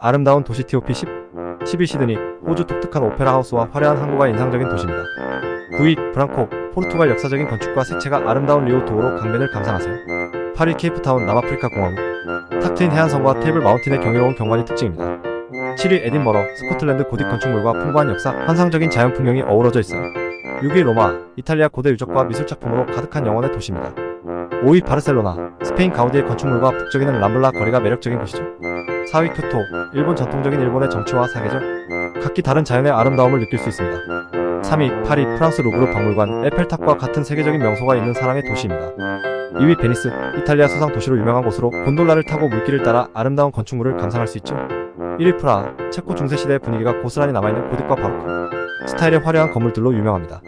아름다운 도시 TOP 10. 12 시드니, 호주 독특한 오페라 하우스와 화려한 항구가 인상적인 도시입니다. 9위 브랑코, 포르투갈 역사적인 건축과 색채가 아름다운 리오 도우로 강변을 감상하세요. 8위 케이프타운, 남아프리카 공화국, 탁 트인 해안선과 테이블 마운틴의 경이로운 경관이 특징입니다. 7위 에딘버러, 스코틀랜드 고딕 건축물과 풍부한 역사, 환상적인 자연 풍경이 어우러져 있어요. 6위 로마, 이탈리아 고대 유적과 미술작품으로 가득한 영혼의 도시입니다. 5위 바르셀로나, 스페인 가우디의 건축물과 북적이는 람블라 거리가 매력적인 곳이죠. 4위 교토, 일본 전통적인 일본의 정치와 사계절, 각기 다른 자연의 아름다움을 느낄 수 있습니다. 3위 파리, 프랑스 루브르 박물관, 에펠탑과 같은 세계적인 명소가 있는 사랑의 도시입니다. 2위 베니스, 이탈리아 수상 도시로 유명한 곳으로 곤돌라를 타고 물길을 따라 아름다운 건축물을 감상할 수 있죠. 1위 프라하, 체코 중세시대의 분위기가 고스란히 남아있는 고딕과 바로크 스타일의 화려한 건물들로 유명합니다.